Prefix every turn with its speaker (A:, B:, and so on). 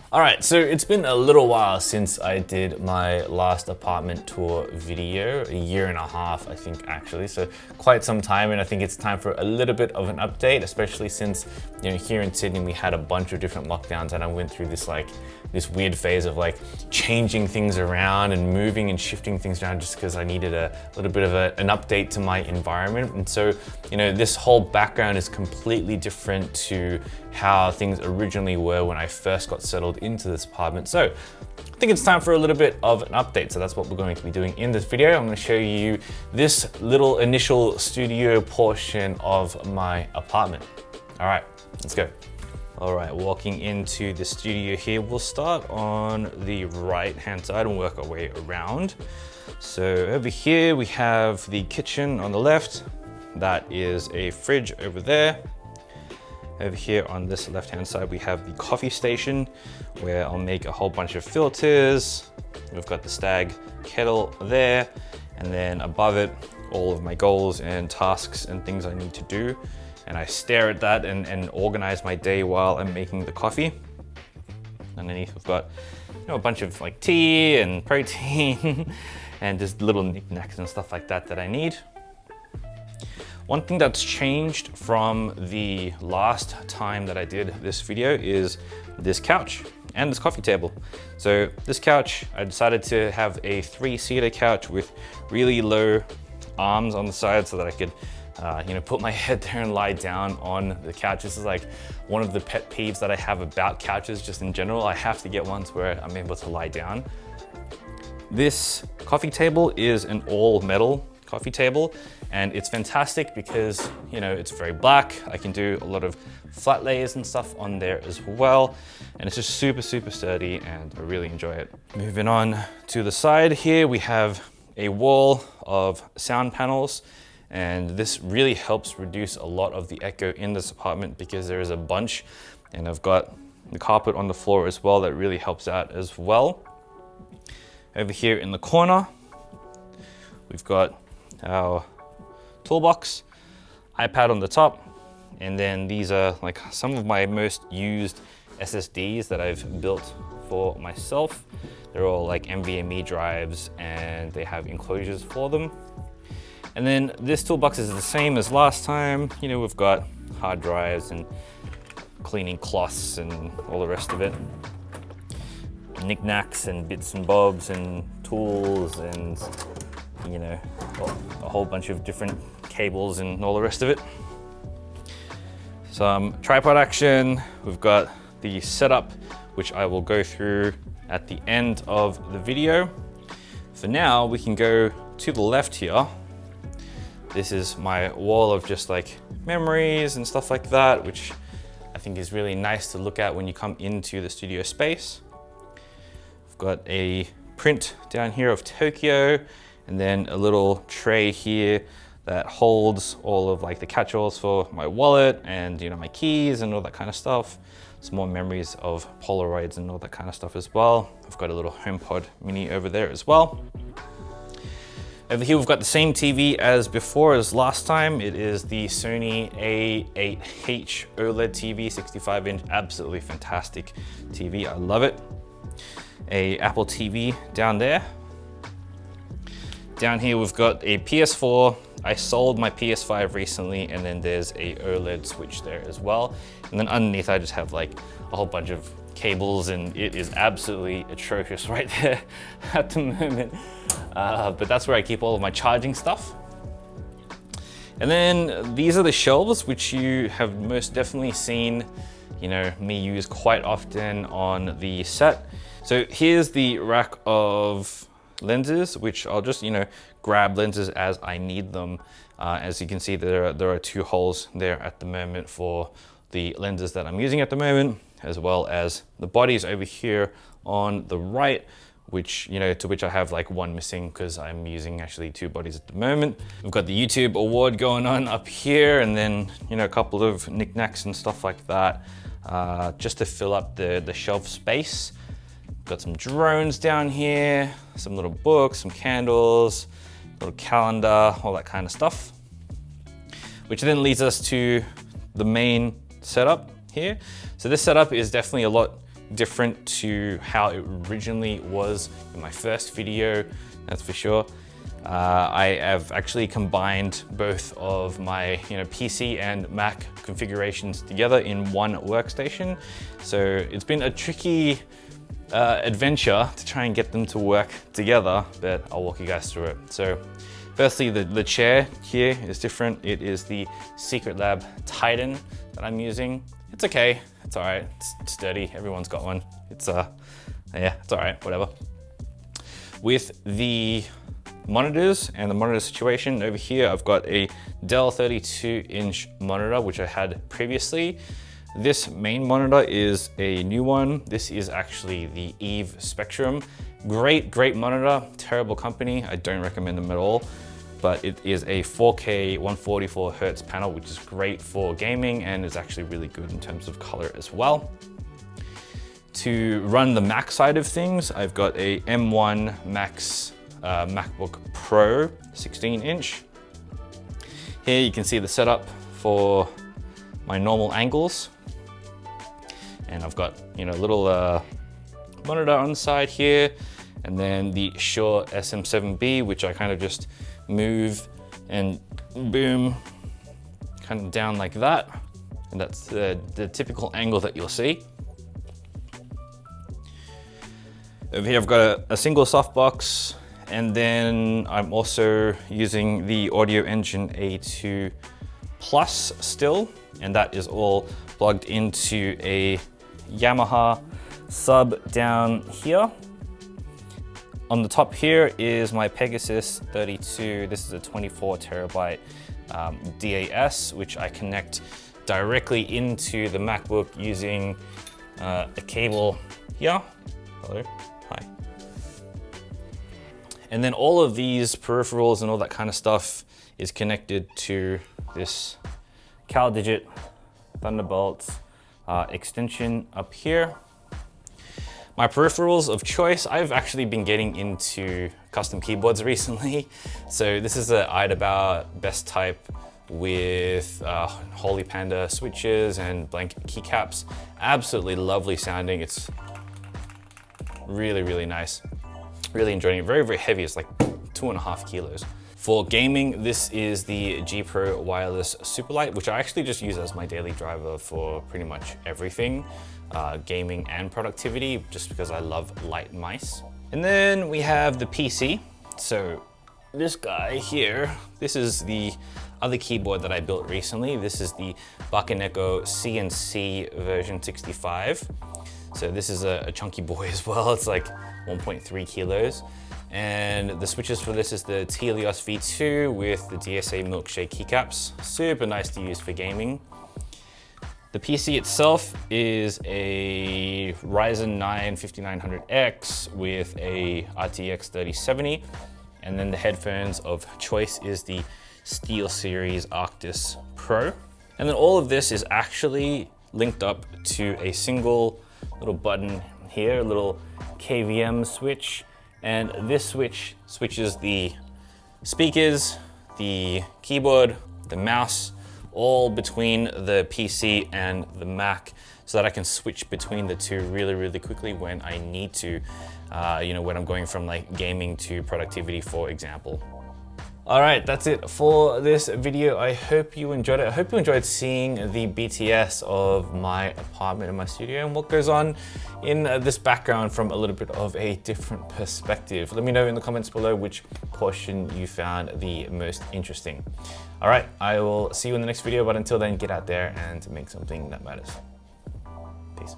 A: All right, so it's been a little while since I did my last apartment tour video, a year and a half, I think actually. So quite some time, and I think it's time for a little bit of an update, especially since, here in Sydney, we had a bunch of different lockdowns and I went through this weird phase of changing things around and moving and shifting things around just because I needed a little bit of an update to my environment. And so, this whole background is completely different to how things originally were when I first got settled into this apartment. So I think it's time for a little bit of an update. So that's what we're going to be doing in this video. I'm going to show you this little initial studio portion of my apartment. All right, let's go. All right, walking into the studio here, we'll start on the right-hand side and work our way around. So over here, we have the kitchen on the left. That is a fridge over there. Over here on this left-hand side, we have the coffee station where I'll make a whole bunch of filters. We've got the Stag kettle there, and then above it, all of my goals and tasks and things I need to do. And I stare at that and organize my day while I'm making the coffee. Underneath, we've got a bunch of tea and protein and just little knickknacks and stuff like that I need. One thing that's changed from the last time that I did this video is this couch and this coffee table. So this couch, I decided to have a 3-seater couch with really low arms on the side so that I could put my head there and lie down on the couch. This is one of the pet peeves that I have about couches just in general. I have to get ones where I'm able to lie down. This coffee table is an all metal coffee table, and it's fantastic because it's very black. I can do a lot of flat layers and stuff on there as well, and it's just super sturdy and I really enjoy it. Moving on to the side here, we have a wall of sound panels, and this really helps reduce a lot of the echo in this apartment because there is a bunch, and I've got the carpet on the floor as well that really helps out as well. Over here in the corner, we've got our toolbox, iPad on the top, and then these are some of my most used SSDs that I've built for myself. They're all NVMe drives and they have enclosures for them. And then this toolbox is the same as last time. We've got hard drives and cleaning cloths and all the rest of it. Knickknacks and bits and bobs and tools and a whole bunch of different cables and all the rest of it. Some tripod action. We've got the setup, which I will go through at the end of the video. For now, we can go to the left here. This is my wall of just memories and stuff like that, which I think is really nice to look at when you come into the studio space. I've got a print down here of Tokyo, and then a little tray here that holds all of the catch-alls for my wallet and my keys and all that kind of stuff. Some more memories of Polaroids and all that kind of stuff as well. I've got a little HomePod mini over there as well. Over here we've got the same TV as before as last time. It is the Sony A8H OLED TV, 65-inch, absolutely fantastic TV. I love it. A Apple TV down there. Down here we've got a PS4. I sold my PS5 recently, and then there's a OLED switch there as well. And then underneath I just have a whole bunch of cables, and it is absolutely atrocious right there at the moment. But that's where I keep all of my charging stuff. And then these are the shelves, which you have most definitely seen me use quite often on the set. So here's the rack of lenses, which I'll just grab lenses as I need them. As you can see, there are 2 holes there at the moment for the lenses that I'm using at the moment, as well as the bodies over here on the right, which to which I have one missing because I'm using actually 2 bodies at the moment. We've got the YouTube award going on up here, and then a couple of knickknacks and stuff like that, just to fill up the shelf space. Got some drones down here, some little books, some candles, little calendar, all that kind of stuff. Which then leads us to the main setup here. So this setup is definitely a lot different to how it originally was in my first video, that's for sure. I have actually combined both of my PC and Mac configurations together in one workstation. So it's been a tricky adventure to try and get them to work together, but I'll walk you guys through it. So firstly, the chair here is different. It is the Secretlab Titan that I'm using. It's okay, it's all right, it's sturdy, everyone's got one. It's yeah, it's all right, whatever. With the monitors and the monitor situation over here, I've got a Dell 32-inch monitor, which I had previously. This main monitor is a new one. This is actually the Eve Spectrum. Great monitor, terrible company. I don't recommend them at all, but it is a 4K 144 Hertz panel, which is great for gaming and is actually really good in terms of color as well. To run the Mac side of things, I've got a M1 Max MacBook Pro 16-inch. Here you can see the setup for my normal angles. And I've got, a little monitor on the side here, and then the Shure SM7B, which I kind of just move and boom, kind of down like that. And that's the typical angle that you'll see. Over here I've got a single softbox, and then I'm also using the Audio Engine A2 Plus still, and that is all plugged into a Yamaha sub down here. On the top here is my Pegasus 32. This is a 24 terabyte DAS, which I connect directly into the MacBook using a cable here. Hello, hi. And then all of these peripherals and all that kind of stuff is connected to this CalDigit Thunderbolt extension up here. My peripherals of choice, I've actually been getting into custom keyboards recently. So this is a Idaba Best Type with Holy Panda switches and blank keycaps. Absolutely lovely sounding. It's really nice. Really enjoying it. Very heavy. It's like 2.5 kilos. For gaming, this is the G Pro Wireless Superlight, which I actually just use as my daily driver for pretty much everything, gaming and productivity, just because I love light mice. And then we have the PC. So this guy here, this is the other keyboard that I built recently. This is the Bakeneko CNC version 65. So this is a chunky boy as well. It's like 1.3 kilos. And the switches for this is the Telios V2 with the DSA Milkshake keycaps. Super nice to use for gaming. The PC itself is a Ryzen 9 5900X with a RTX 3070. And then the headphones of choice is the SteelSeries Arctis Pro. And then all of this is actually linked up to a single little button here, a little KVM switch. And this switch switches the speakers, the keyboard, the mouse, all between the PC and the Mac, so that I can switch between the two really quickly when I need to, when I'm going from like gaming to productivity, for example. All right, that's it for this video. I hope you enjoyed it. I hope you enjoyed seeing the BTS of my apartment and my studio and what goes on in this background from a little bit of a different perspective. Let me know in the comments below which portion you found the most interesting. All right, I will see you in the next video, but until then, get out there and make something that matters. Peace.